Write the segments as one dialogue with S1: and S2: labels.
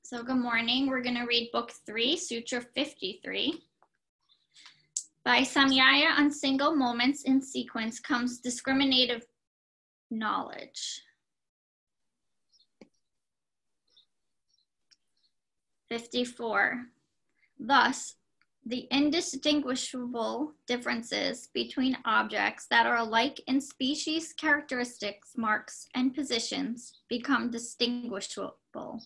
S1: So good morning. We're going to read Book 3, Sutra 53. By Samyaya, on single moments in sequence comes discriminative knowledge. 54. Thus, the indistinguishable differences between objects that are alike in species, characteristics, marks, and positions become distinguishable.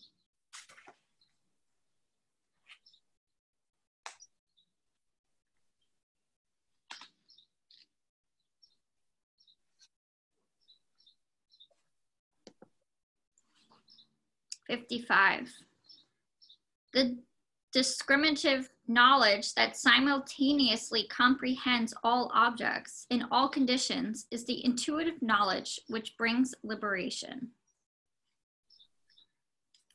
S1: The discriminative knowledge that simultaneously comprehends all objects in all conditions is the intuitive knowledge which brings liberation.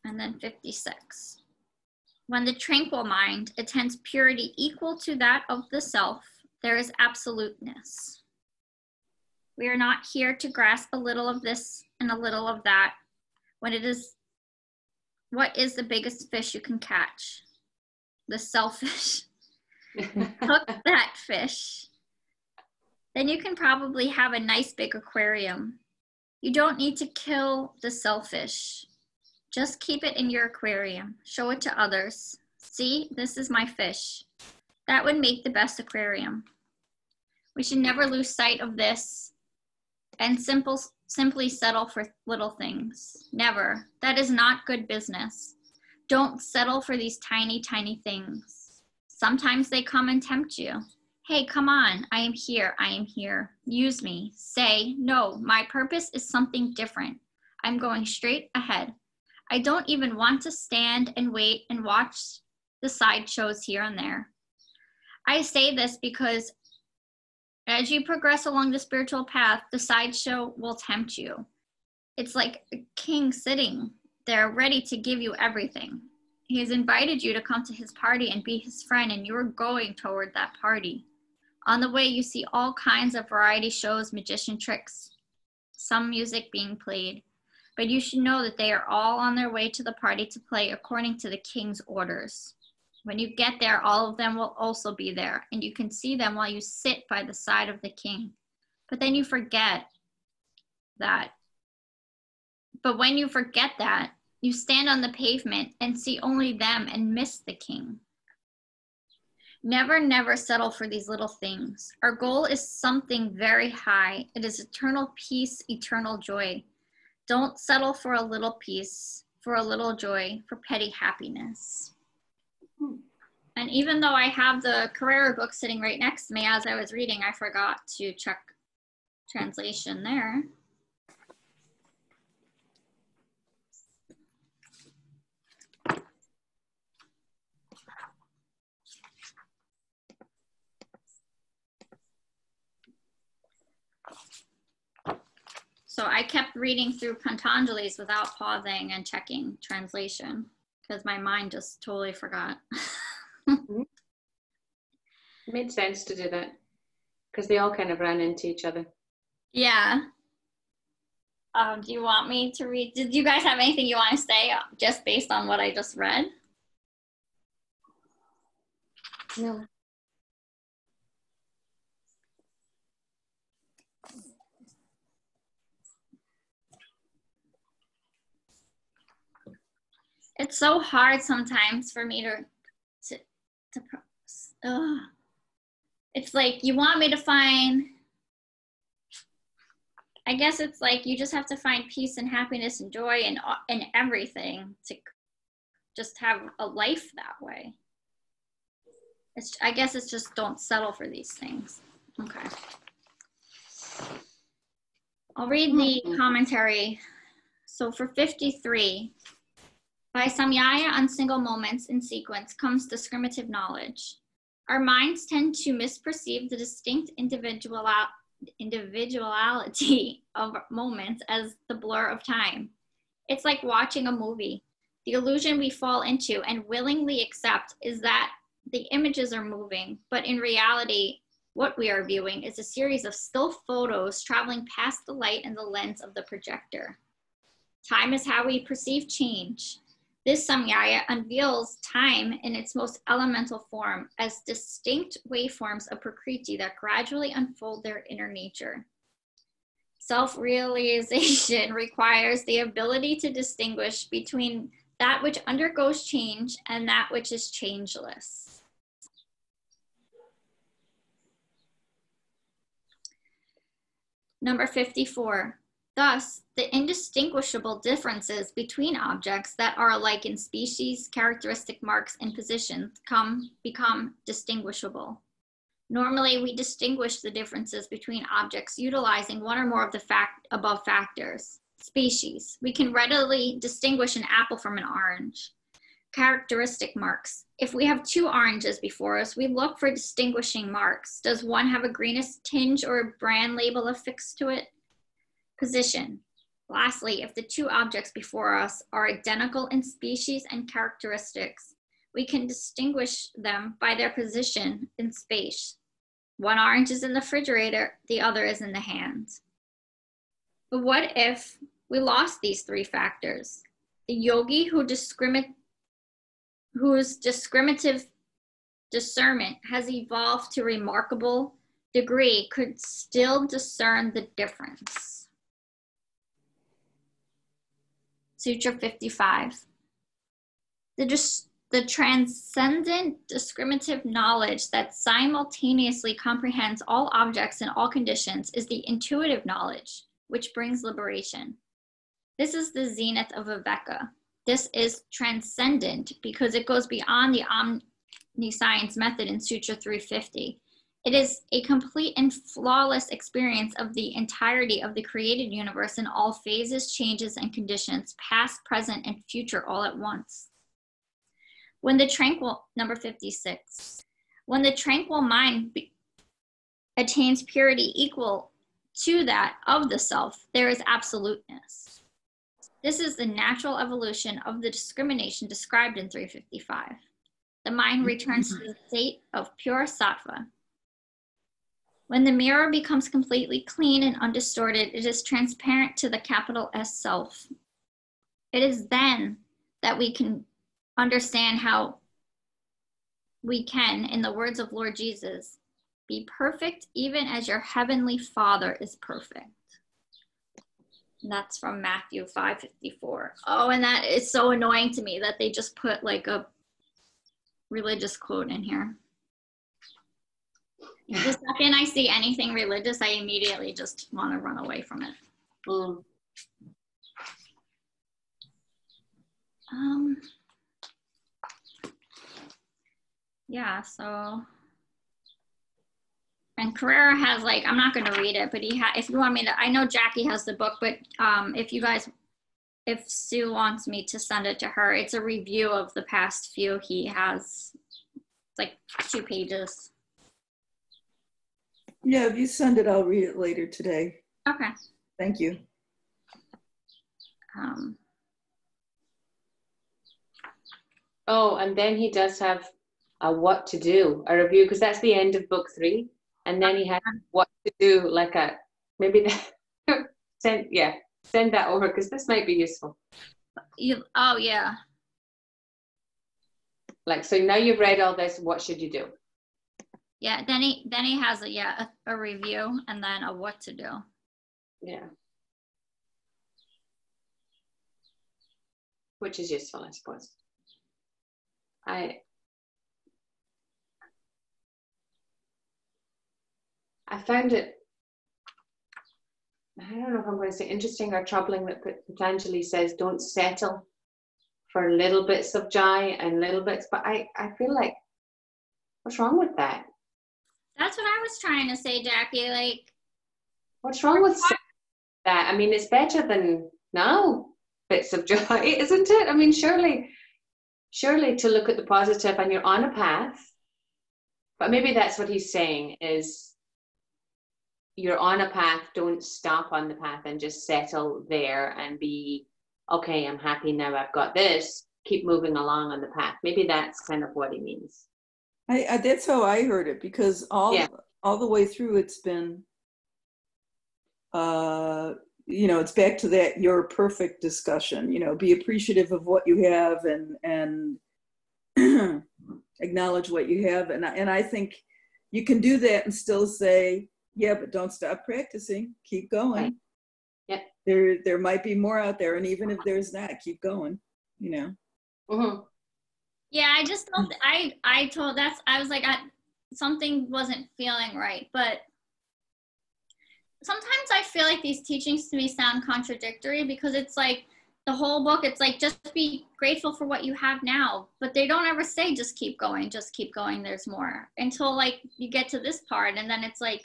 S1: And then 56. When the tranquil mind attains purity equal to that of the self, there is absoluteness. We are not here to grasp a little of this and a little of that when it is what is the biggest fish you can catch? The selfish. Hook that fish. Then you can probably have a nice big aquarium. You don't need to kill the selfish. Just keep it in your aquarium. Show it to others. See, this is my fish. That would make the best aquarium. We should never lose sight of this and simply settle for little things. Never. That is not good business. Don't settle for these tiny, tiny things. Sometimes they come and tempt you. Hey, come on. I am here. I am here. Use me. Say, no, my purpose is something different. I'm going straight ahead. I don't even want to stand and wait and watch the sideshows here and there. I say this because as you progress along the spiritual path, the sideshow will tempt you. It's like a king sitting there ready to give you everything. He has invited you to come to his party and be his friend, and you're going toward that party. On the way, you see all kinds of variety shows, magician tricks, some music being played. But you should know that they are all on their way to the party to play according to the king's orders. When you get there, all of them will also be there, and you can see them while you sit by the side of the king. But then you forget that. But when you forget that, you stand on the pavement and see only them and miss the king. Never, never settle for these little things. Our goal is something very high. It is eternal peace, eternal joy. Don't settle for a little peace, for a little joy, for petty happiness. And even though I have the Carrera book sitting right next to me as I was reading, I forgot to check translation there. So I kept reading through Patanjali's without pausing and checking translation because my mind just totally forgot.
S2: It made sense to do that because they all kind of ran into each other.
S1: Yeah. Do you want me to read? Did you guys have anything you want to say just based on what I just read?
S2: No.
S1: It's so hard sometimes for me to it's like you want me to find, I guess it's like you just have to find peace and happiness and joy and everything to just have a life that way. I guess it's just don't settle for these things. Okay. I'll read the commentary. So for 53, by Samyaya on single moments in sequence comes discriminative knowledge. Our minds tend to misperceive the distinct individuality of moments as the blur of time. It's like watching a movie. The illusion we fall into and willingly accept is that the images are moving, but in reality, what we are viewing is a series of still photos traveling past the light and the lens of the projector. Time is how we perceive change. This samyaya unveils time in its most elemental form as distinct waveforms of prakriti that gradually unfold their inner nature. Self-realization requires the ability to distinguish between that which undergoes change and that which is changeless. Number 54. Thus, the indistinguishable differences between objects that are alike in species, characteristic marks, and positions become distinguishable. Normally, we distinguish the differences between objects utilizing one or more of the above factors. Species. We can readily distinguish an apple from an orange. Characteristic marks. If we have two oranges before us, we look for distinguishing marks. Does one have a greenish tinge or a brand label affixed to it? Position. Lastly, if the two objects before us are identical in species and characteristics, we can distinguish them by their position in space. One orange is in the refrigerator, the other is in the hand. But what if we lost these three factors? The yogi whose discriminative discernment has evolved to a remarkable degree could still discern the difference. Sutra 55. The transcendent discriminative knowledge that simultaneously comprehends all objects in all conditions is the intuitive knowledge, which brings liberation. This is the zenith of Viveka. This is transcendent because it goes beyond the omniscience method in Sutra 350. It is a complete and flawless experience of the entirety of the created universe in all phases, changes, and conditions, past, present, and future all at once. Number 56. When the tranquil mind attains purity equal to that of the self, there is absoluteness. This is the natural evolution of the discrimination described in 355. The mind returns to the state of pure sattva. When the mirror becomes completely clean and undistorted, it is transparent to the capital S self. It is then that we can understand how we can, in the words of Lord Jesus, be perfect even as your heavenly Father is perfect. And that's from Matthew 5:54. Oh, and that is so annoying to me that they just put like a religious quote in here. The second I see anything religious, I immediately just want to run away from it. Yeah, so, and Carrera has like, I'm not going to read it, but if you want me to, I know Jackie has the book, but if Sue wants me to send it to her, it's a review of the past few. He has like 2 pages.
S3: Yeah, if you send it, I'll read it later today.
S1: Okay.
S3: Thank you.
S2: Oh, and then he does have a what to do, a review, because that's the end of book 3. And then he has what to do, like maybe send that over, because this might be useful.
S1: Oh, yeah.
S2: Like, so now you've read all this, what should you do?
S1: Yeah, then he has a review and then a what to do.
S2: Yeah. Which is useful, I suppose. I found it, I don't know if I'm going to say interesting or troubling, that Patanjali says don't settle for little bits of joy and little bits, but I feel like, what's wrong with that?
S1: That's what I was trying to say, Jackie. Like,
S2: what's wrong with that? I mean, it's better than no bits of joy, isn't it? I mean, surely to look at the positive, and you're on a path. But maybe that's what he's saying is, you're on a path, don't stop on the path and just settle there and be, okay, I'm happy now, I've got this, keep moving along on the path. Maybe that's kind of what he means.
S3: I that's how I heard it, because all the way through it's been you know, it's back to that you're perfect discussion, you know, be appreciative of what you have and acknowledge what you have. And I think you can do that and still say, yeah, but don't stop practicing. Keep going.
S2: Right. Yeah.
S3: There might be more out there. And even if there's not, keep going, you know?
S2: Mm-hmm.
S1: Yeah, I just don't, I was like, something wasn't feeling right. But sometimes I feel like these teachings to me sound contradictory, because it's like the whole book, it's like, just be grateful for what you have now. But they don't ever say, just keep going, there's more, until like you get to this part. And then it's like,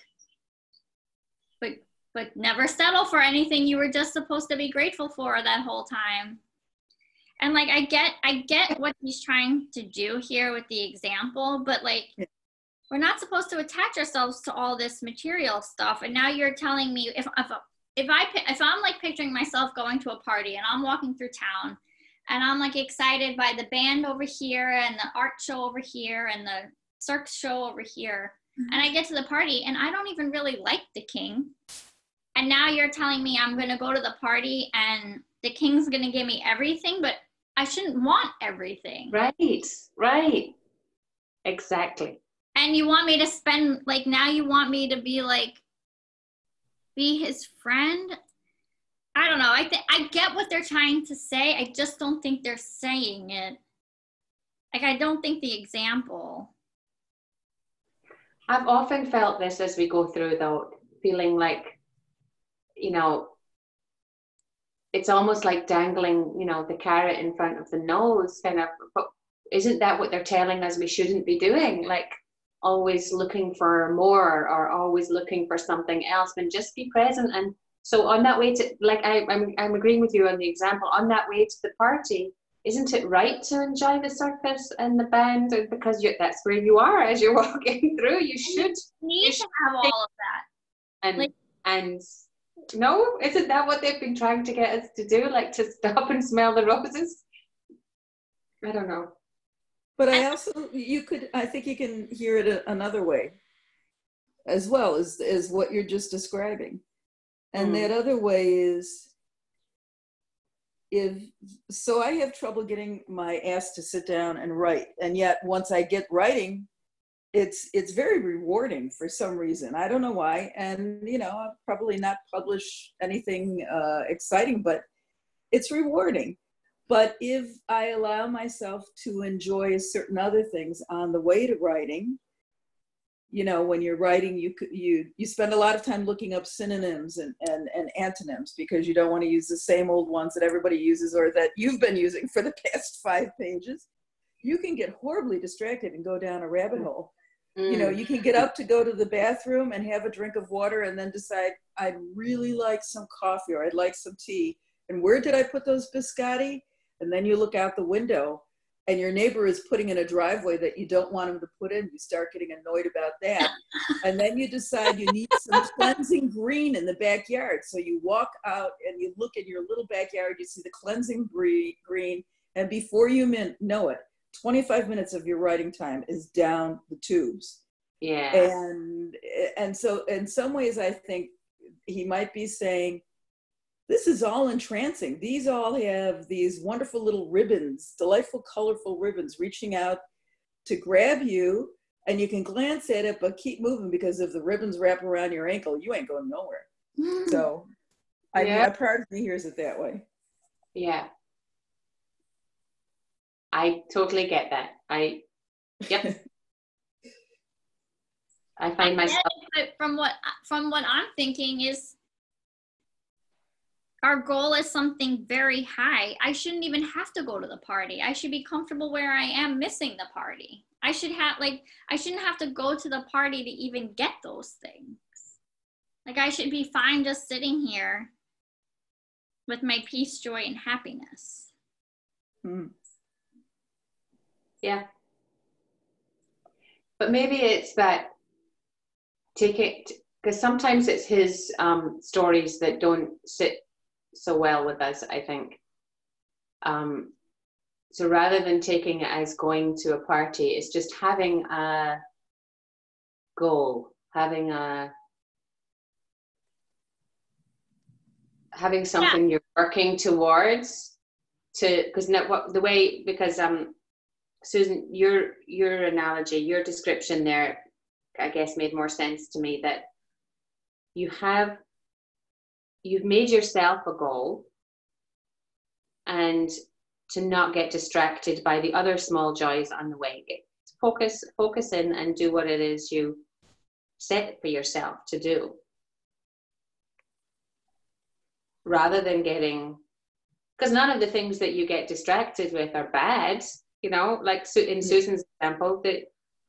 S1: but never settle for anything you were just supposed to be grateful for that whole time. And like, I get what he's trying to do here with the example, but like, we're not supposed to attach ourselves to all this material stuff. And now you're telling me, if I'm like picturing myself going to a party and I'm walking through town and I'm like excited by the band over here and the art show over here and the circus show over here, and I get to the party and I don't even really like the king. And now you're telling me I'm going to go to the party and the king's going to give me everything, but I shouldn't want everything.
S2: Right. Exactly.
S1: And you want me to spend, like, now you want me to be like, be his friend? I don't know. I get what they're trying to say. I just don't think they're saying it. Like, I don't think the example.
S2: I've often felt this as we go through, though, feeling like, you know, it's almost like dangling, you know, the carrot in front of the nose, kind of. But isn't that what they're telling us we shouldn't be doing? Like, always looking for more or always looking for something else, and just be present. And so on that way to, like, I'm agreeing with you on the example, on that way to the party, isn't it right to enjoy the circus and the band, because that's where you are as you're walking through? You should
S1: need to have all of that.
S2: And no, isn't that what they've been trying to get us to do, like to stop and smell the roses? I don't know.
S3: But I think you can hear it another way as well, as what you're just describing. And that other way is, so I have trouble getting my ass to sit down and write. And yet once I get writing, it's very rewarding for some reason. I don't know why. And, you know, I'll probably not publish anything exciting, but it's rewarding. But if I allow myself to enjoy certain other things on the way to writing, you know, when you're writing, you spend a lot of time looking up synonyms and antonyms, because you don't want to use the same old ones that everybody uses or that you've been using for the past 5 pages. You can get horribly distracted and go down a rabbit hole. You know, you can get up to go to the bathroom and have a drink of water and then decide, I'd really like some coffee or I'd like some tea. And where did I put those biscotti? And then you look out the window and your neighbor is putting in a driveway that you don't want him to put in. You start getting annoyed about that. And then you decide you need some cleansing green in the backyard. So you walk out and you look in your little backyard, you see the cleansing green. And before you know it, 25 minutes of your writing time is down the tubes.
S2: Yeah.
S3: And so in some ways, I think he might be saying, this is all entrancing. These all have these wonderful little ribbons, delightful, colorful ribbons reaching out to grab you, and you can glance at it, but keep moving, because if the ribbons wrap around your ankle, you ain't going nowhere. So I mean, a part of me hears it that way.
S2: Yeah. I totally get that. Yep. I find myself.
S1: From what I'm thinking is, our goal is something very high. I shouldn't even have to go to the party. I should be comfortable where I am missing the party. I shouldn't have to go to the party to even get those things. Like, I should be fine just sitting here with my peace, joy, and happiness.
S2: Yeah. But maybe it's that, take it, because sometimes it's his stories that don't sit so well with us, I think. So rather than taking it as going to a party, it's just having a goal, having a having something you're working towards, because Susan, your analogy, your description there, I guess made more sense to me, that you've made yourself a goal, and to not get distracted by the other small joys on the way. Focus in and do what it is you set for yourself to do, rather than because none of the things that you get distracted with are bad, like in Susan's example,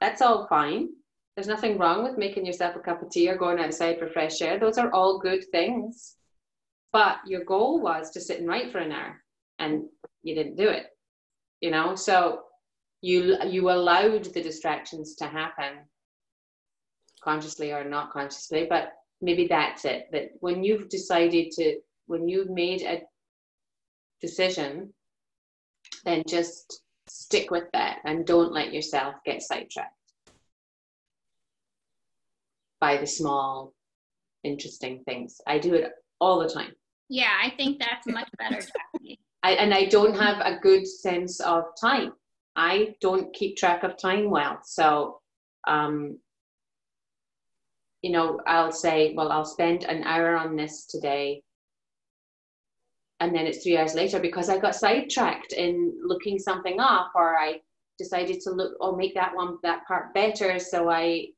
S2: that's all fine. There's nothing wrong with making yourself a cup of tea or going outside for fresh air. Those are all good things. But your goal was to sit and write for an hour, and you didn't do it, so you allowed the distractions to happen, consciously or not consciously. But maybe that's it, that when you've made a decision, then just stick with that and don't let yourself get sidetracked by the small interesting things. I do it all the time.
S1: Yeah, I think that's much better, Jackie.
S2: And I don't have a good sense of time. I don't keep track of time well. So, I'll say, well, I'll spend an hour on this today. And then it's 3 hours later because I got sidetracked in looking something up, or I decided to make that part better. So I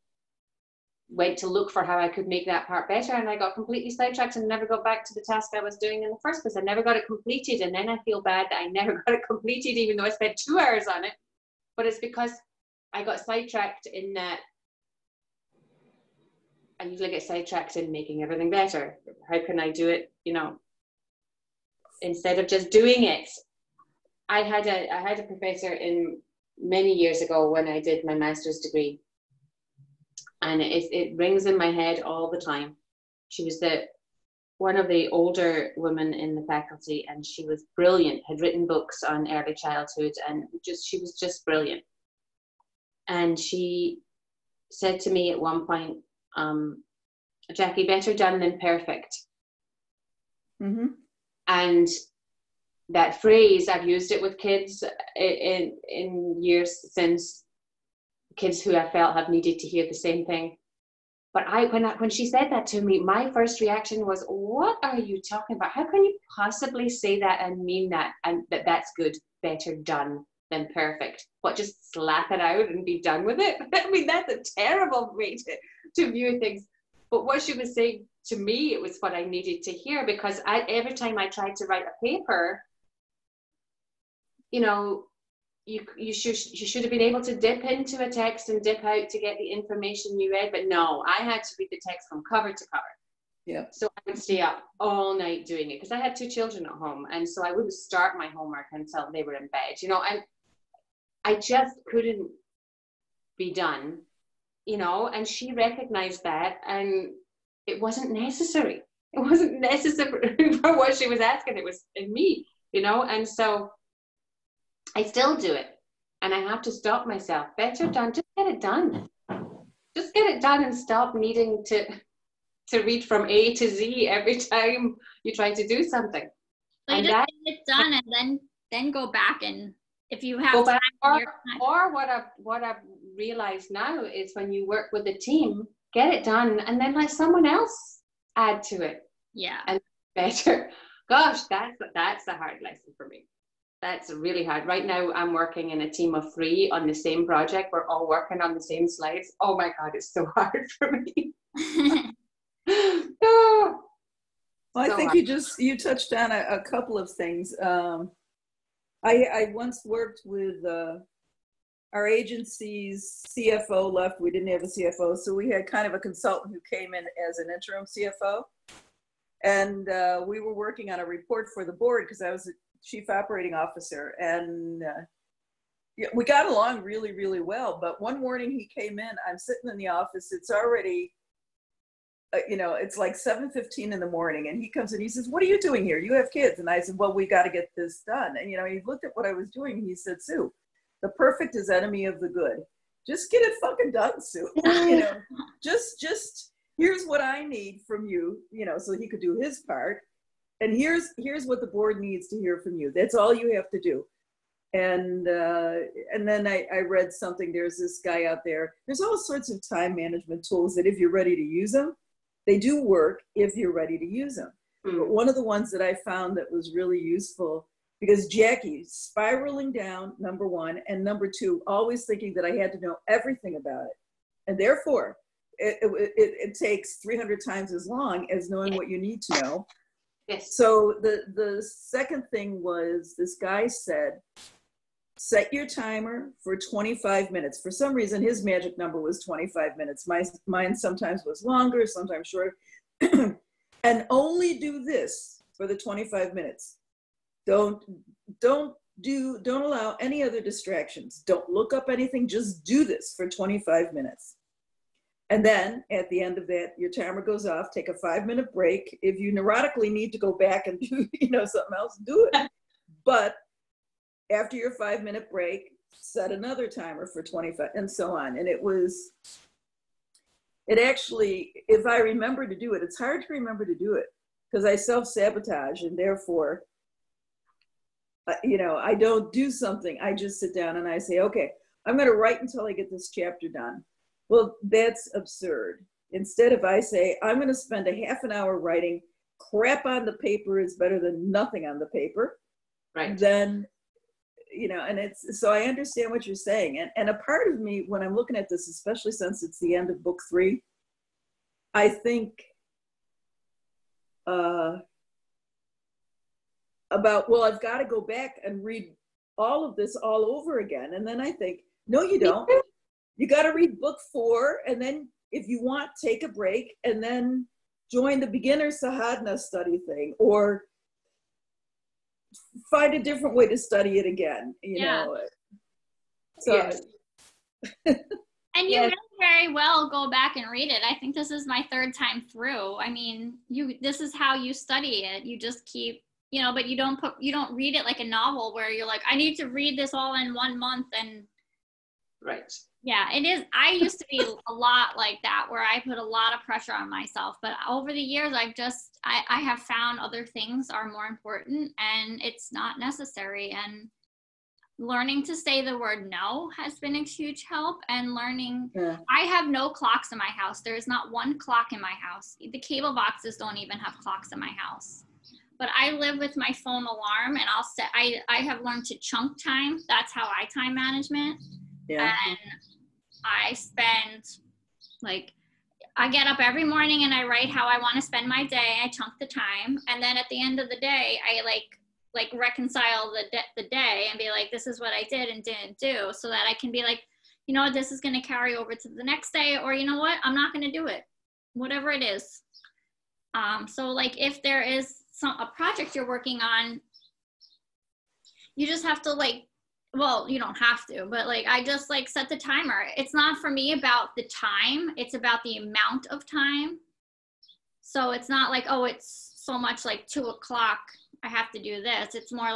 S2: went to look for how I could make that part better, and I got completely sidetracked and never got back to the task I was doing in the first place. I never got it completed, and then I feel bad that I never got it completed, even though I spent 2 hours on it. But it's because I got sidetracked in that. I usually get sidetracked in making everything better. How can I do it, instead of just doing it? I had a professor in many years ago when I did my master's degree, and it rings in my head all the time. She was one of the older women in the faculty, and she was brilliant, had written books on early childhood, and she was just brilliant. And she said to me at one point, Jackie, better done than perfect.
S3: Mm-hmm.
S2: And that phrase, I've used it with kids in years since, kids who I felt have needed to hear the same thing. But when she said that to me, my first reaction was, what are you talking about? How can you possibly say that and mean that, and that's good, better done than perfect? What, just slap it out and be done with it? I mean, that's a terrible way to view things. But what she was saying to me, it was what I needed to hear, because every time I tried to write a paper, you should have been able to dip into a text and dip out to get the information you read. But no, I had to read the text from cover to cover.
S3: Yeah.
S2: So I would stay up all night doing it, because I had 2 children at home, and so I wouldn't start my homework until they were in bed. And I just couldn't be done. And she recognized that, and it wasn't necessary. It wasn't necessary for what she was asking. It was in me, and so I still do it, and I have to stop myself. Better done. Just get it done. Just get it done, and stop needing to read from A to Z every time you try to do something.
S1: So you just get it done, and then go back, and if you have time,
S2: or what I've realized now is, when you work with a team, get it done, and then let someone else add to it.
S1: Yeah.
S2: And better. Gosh, that's a hard lesson for me. That's really hard. Right now, I'm working in a team of 3 on the same project. We're all working on the same slides. Oh my God, it's so hard for me.
S3: Oh. Well, I think you touched on a couple of things. I once worked with our agency's CFO left. We didn't have a CFO, so we had kind of a consultant who came in as an interim CFO. And we were working on a report for the board, because I was Chief Operating Officer, and we got along really, really well. But one morning he came in, I'm sitting in the office, it's already, it's like 7:15 in the morning, and he comes in, he says, what are you doing here? You have kids? And I said, well, we got to get this done. And, he looked at what I was doing, he said, Sue, the perfect is enemy of the good. Just get it fucking done, Sue. Just here's what I need from you, so he could do his part. and here's what the board needs to hear from you. That's all you have to do. And then I read something. There's this guy out there. There's all sorts of time management tools that if you're ready to use them, they do work if you're ready to use them. But one of the ones that I found that was really useful, because Jackie, spiraling down, number one, and number two, always thinking that I had to know everything about it. And therefore, it takes 300 times as long as knowing what you need to know.
S2: Yes.
S3: So the second thing was, this guy said, set your timer for 25 minutes. For some reason, his magic number was 25 minutes. Mine sometimes was longer, sometimes shorter. And only do this for the 25 minutes. Don't allow any other distractions. Don't look up anything. Just do this for 25 minutes. And then at the end of that, your timer goes off. Take a 5-minute break. If you neurotically need to go back and do something else, do it. But after your 5-minute break, set another timer for 25, and so on. And it actually, if I remember to do it, it's hard to remember to do it because I self-sabotage, and therefore, I don't do something. I just sit down and I say, okay, I'm going to write until I get this chapter done. Well, that's absurd. Instead, if I say, I'm going to spend a half an hour writing, crap on the paper is better than nothing on the paper.
S2: Right.
S3: Then, and it's, so I understand what you're saying. And a part of me, when I'm looking at this, especially since it's the end of book 3, I think about, well, I've got to go back and read all of this all over again. And then I think, no, you don't. You got to read book 4. And then if you want, take a break and then join the beginner sadhana study thing, or find a different way to study it again, you know. So,
S2: yes.
S1: And you may very well go back and read it. I think this is my 3rd time through. I mean, this is how you study it. You just keep, but you don't read it like a novel where you're like, I need to read this all in 1 month. And
S2: right.
S1: Yeah, it is. I used to be a lot like that, where I put a lot of pressure on myself. But over the years, I have found other things are more important, and it's not necessary. And learning to say the word no has been a huge help. And learning, I have no clocks in my house. There is not one clock in my house. The cable boxes don't even have clocks in my house. But I live with my phone alarm, and I have learned to chunk time. That's how I time management.
S3: Yeah.
S1: And I spend, I get up every morning and I write how I want to spend my day. I chunk the time. And then at the end of the day, I reconcile the day and be like, this is what I did and didn't do, so that I can be like, this is going to carry over to the next day, or you know what, I'm not going to do it, whatever it is. So if there is a project you're working on, you just have to well, you don't have to, but I just set the timer. It's not for me about the time, it's about the amount of time. So it's not oh, it's so much 2 o'clock, I have to do this. It's more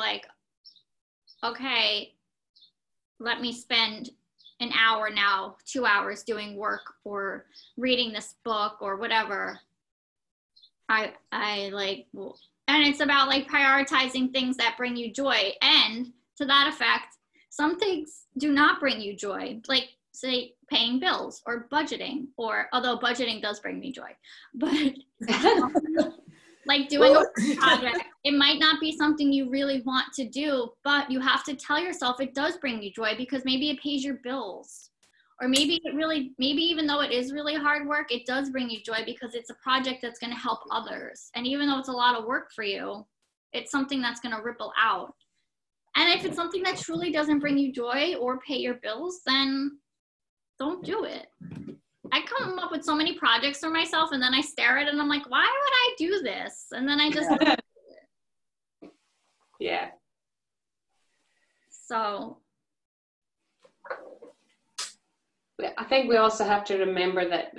S1: okay, let me spend an hour now, 2 hours doing work or reading this book or whatever. And it's about prioritizing things that bring you joy. And to that effect, some things do not bring you joy, say paying bills or budgeting, or although budgeting does bring me joy, but doing a project, it might not be something you really want to do, but you have to tell yourself it does bring you joy because maybe it pays your bills, or maybe even though it is really hard work, it does bring you joy because it's a project that's going to help others. And even though it's a lot of work for you, it's something that's going to ripple out. And if it's something that truly doesn't bring you joy or pay your bills, then don't do it. I come up with so many projects for myself, and then I stare at it and I'm like, why would I do this? And then I just don't do it.
S2: Yeah.
S1: So
S2: I think we also have to remember that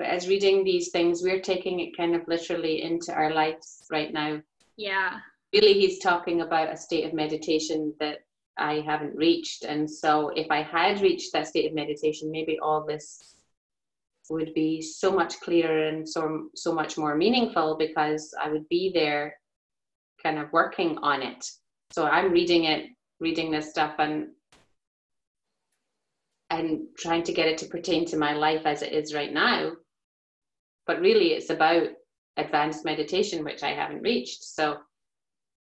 S2: as reading these things, we're taking it kind of literally into our lives right now.
S1: Yeah.
S2: Really, he's talking about a state of meditation that I haven't reached. And so if I had reached that state of meditation, maybe all this would be so much clearer and so much more meaningful, because I would be there kind of working on it. So I'm reading this stuff and trying to get it to pertain to my life as it is right now. But really it's about advanced meditation, which I haven't reached. So, I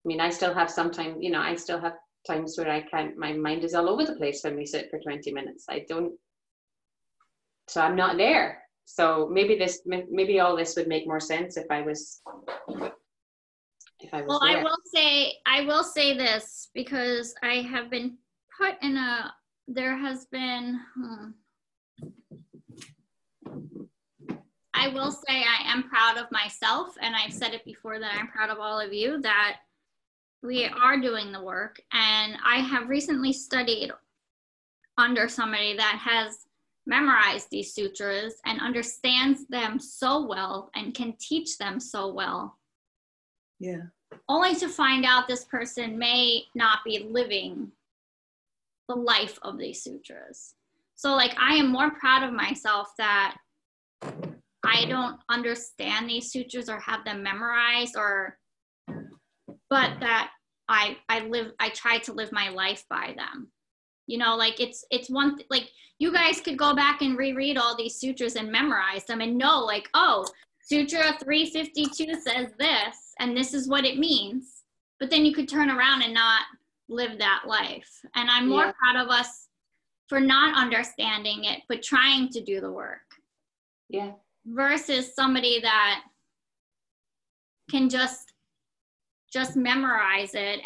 S2: mean, I still have sometimes, you know, I still have times where my mind is all over the place when we sit for 20 minutes. So I'm not there. So maybe all this would make more sense if I was
S1: Well,
S2: there.
S1: I will say this, because I have been put in I will say I am proud of myself, and I've said it before that I'm proud of all of you, that we are doing the work. And I have recently studied under somebody that has memorized these sutras and understands them so well and can teach them so well.
S3: Yeah.
S1: Only to find out this person may not be living the life of these sutras. So like, I am more proud of myself that I don't understand these sutras or have them memorized, but that I try to live my life by them. You know, like it's one, like you guys could go back and reread all these sutras and memorize them and know like, oh, Sutra 352 says this, and this is what it means. But then you could turn around and not live that life. And I'm more proud of us for not understanding it, but trying to do the work.
S2: Yeah.
S1: Versus somebody that can just memorize it.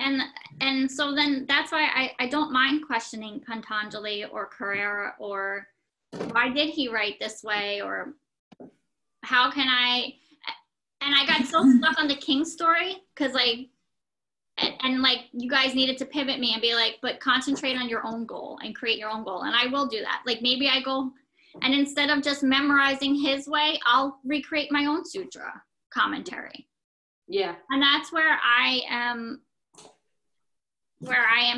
S1: And so then that's why I don't mind questioning Patanjali or Carrera, or why did he write this way, or how can I got so stuck on the king story, because like, and like you guys needed to pivot me and be like, but concentrate on your own goal and create your own goal. And I will do that. Like maybe I go, and instead of just memorizing his way, I'll recreate my own sutra commentary.
S2: Yeah.
S1: And that's where I am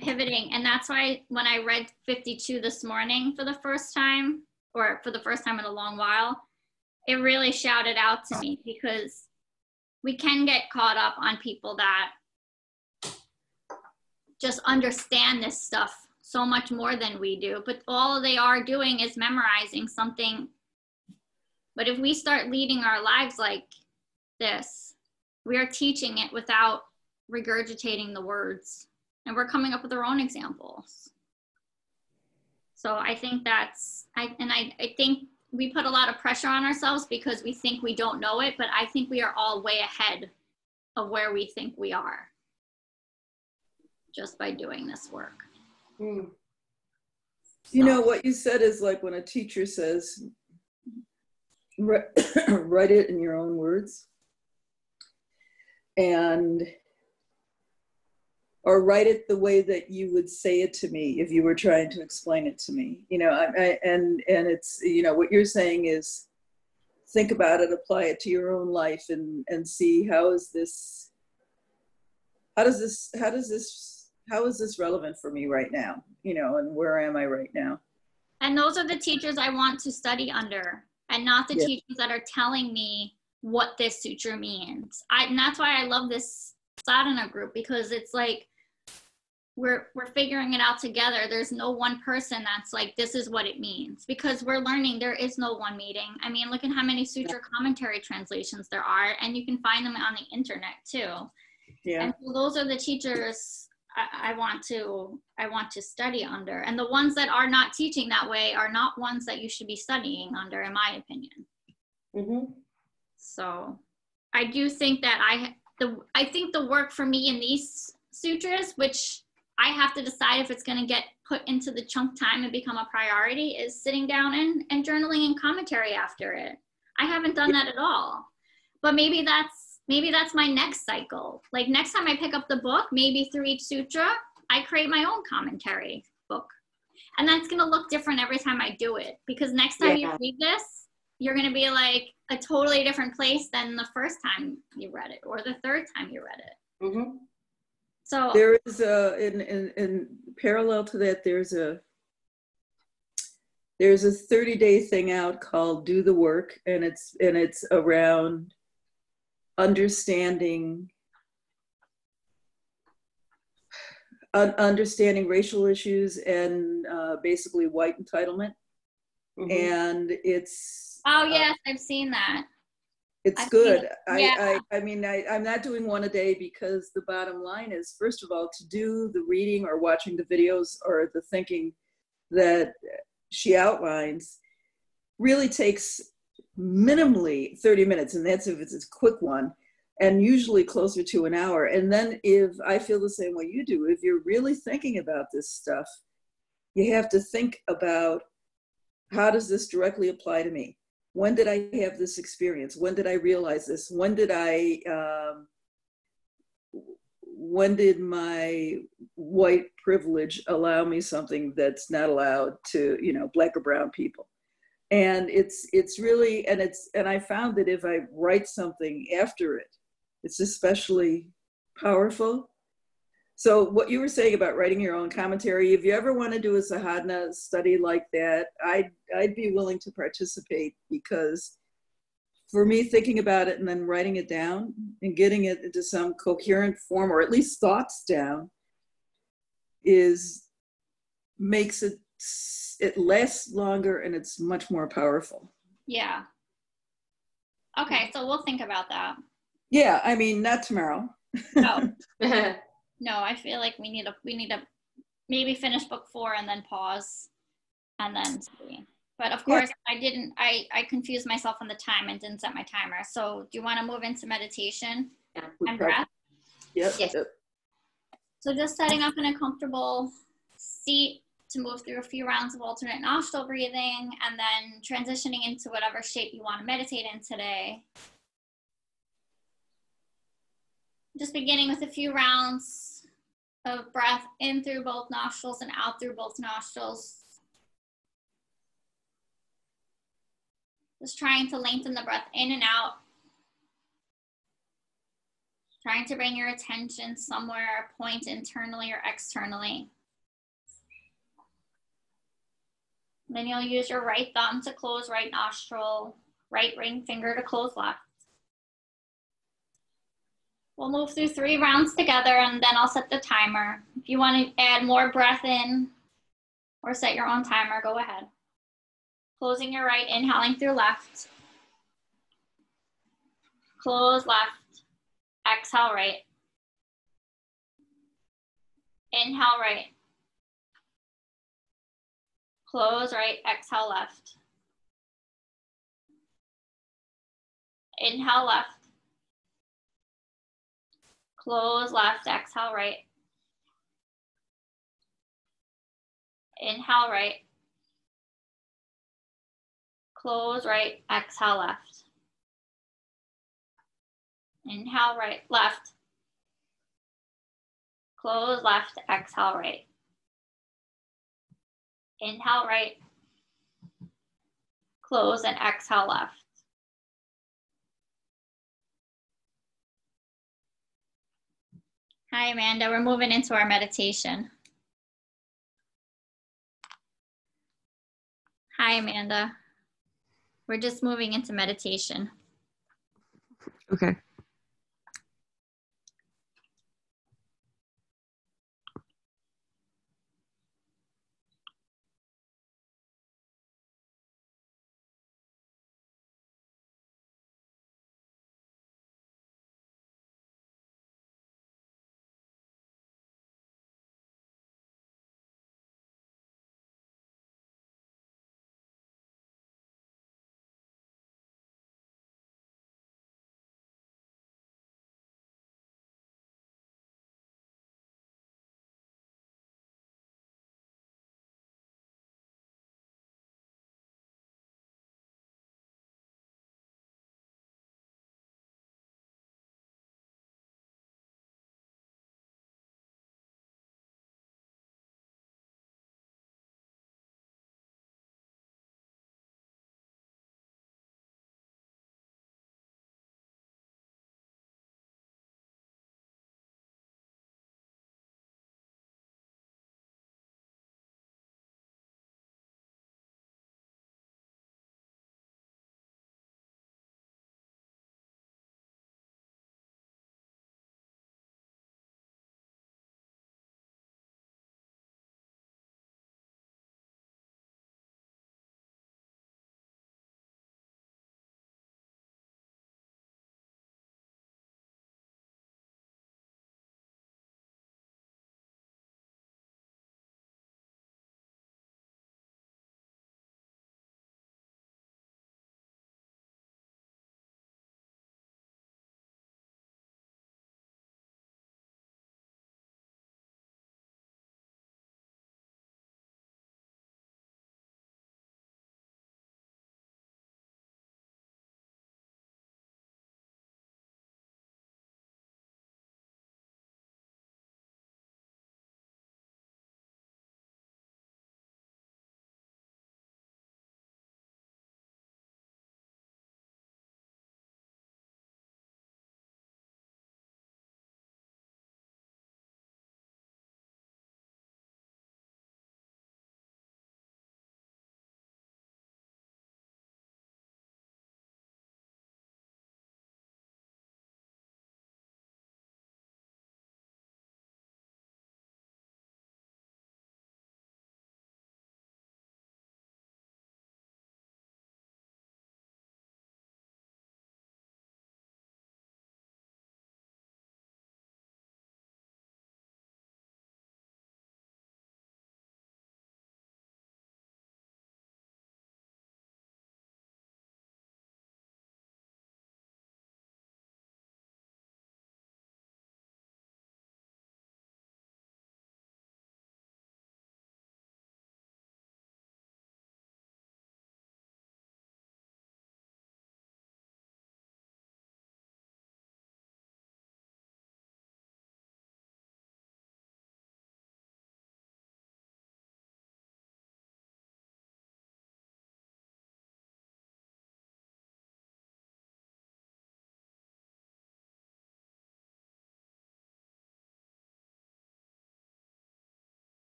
S1: pivoting. And that's why when I read 52 this morning for the first time, or for the first time in a long while, it really shouted out to me, because we can get caught up on people that just understand this stuff so much more than we do, but all they are doing is memorizing something. But if we start leading our lives like this, we are teaching it without regurgitating the words, and we're coming up with our own examples. So I think I think we put a lot of pressure on ourselves because we think we don't know it, but I think we are all way ahead of where we think we are just by doing this work.
S2: Mm.
S3: You know, what you said is like when a teacher says, write it in your own words, or write it the way that you would say it to me if you were trying to explain it to me. You know, and it's, you know, what you're saying is think about it, apply it to your own life, and see how is this relevant for me right now, you know, and where am I right now?
S1: And those are the teachers I want to study under, and not the teachers that are telling me what this sutra means. And that's why I love this sadhana group, because it's like we're figuring it out together. There's no one person that's like, this is what it means, because we're learning. There is no one meeting. I mean, look at how many sutra commentary translations there are, and you can find them on the internet too. Yeah. And so those are the teachers I want to study under. And the ones that are not teaching that way are not ones that you should be studying under, in my opinion. Mm-hmm. So I do think that I think the work for me in these sutras, which I have to decide if it's going to get put into the chunk time and become a priority, is sitting down and journaling and commentary after it. I haven't done that at all. But maybe that's my next cycle. Like next time I pick up the book, maybe through each sutra, I create my own commentary book. And that's going to look different every time I do it, because next time you read this, you're going to be like a totally different place than the first time you read it, or the third time you read it. Mm-hmm. So
S3: there is in parallel to that, there's a 30-day thing out called Do the Work, and it's around understanding understanding racial issues and basically white entitlement.
S2: Mhm.
S3: And it's
S1: Oh yes, I've seen that.
S3: it's
S1: I've
S3: good.
S1: seen it. Yeah.
S3: I mean, I'm not doing one a day because the bottom line is, first of all, to do the reading or watching the videos or the thinking that she outlines really takes minimally 30 minutes, and that's if it's a quick one, and usually closer to an hour. And then if I feel the same way you do, if you're really thinking about this stuff, you have to think about, how does this directly apply to me? When did I have this experience? When did I realize this? When did my white privilege allow me something that's not allowed to, black or brown people? And it's really, and I found that if I write something after it, it's especially powerful. So what you were saying about writing your own commentary, if you ever want to do a sadhana study like that, I'd be willing to participate, because for me, thinking about it and then writing it down and getting it into some coherent form, or at least thoughts down, makes it lasts longer, and it's much more powerful.
S1: Yeah. Okay, so we'll think about that.
S3: Yeah, I mean, not tomorrow.
S1: No. No, I feel like we need to maybe finish book 4 and then pause and then see. But of course, yeah. I confused myself on the time and didn't set my timer. So do you want to move into meditation and breath?
S3: Yep.
S2: Yes.
S3: Yep.
S1: So just setting up in a comfortable seat to move through a few rounds of alternate nostril breathing, and then transitioning into whatever shape you want to meditate in today. Just beginning with a few rounds of breath in through both nostrils and out through both nostrils. Just trying to lengthen the breath in and out. Trying to bring your attention somewhere, a point internally or externally. Then you'll use your right thumb to close right nostril, right ring finger to close left. We'll move through 3 rounds together, and then I'll set the timer. If you want to add more breath in or set your own timer, go ahead. Closing your right, inhaling through left. Close left. Exhale right. Inhale right. Close right, exhale left. Inhale left. Close left, exhale right. Inhale right. Close right, exhale left. Inhale right, left. Close left, exhale right. Inhale right. Close and exhale left. Hi, Amanda. We're moving into our meditation. Hi, Amanda. We're just moving into meditation.
S4: Okay.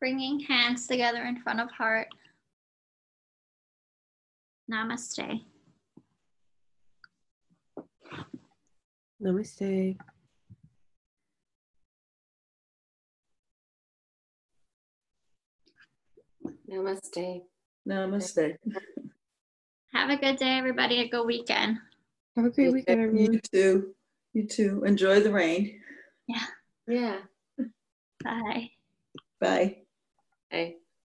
S1: Bringing hands together in front of heart. Namaste.
S4: Namaste.
S2: Namaste.
S3: Namaste.
S1: Have a good day, everybody. A good weekend.
S4: Have a great weekend, everyone.
S3: You too. You too. Enjoy the rain.
S1: Yeah.
S2: Yeah.
S1: Bye.
S3: Bye.
S2: Hey.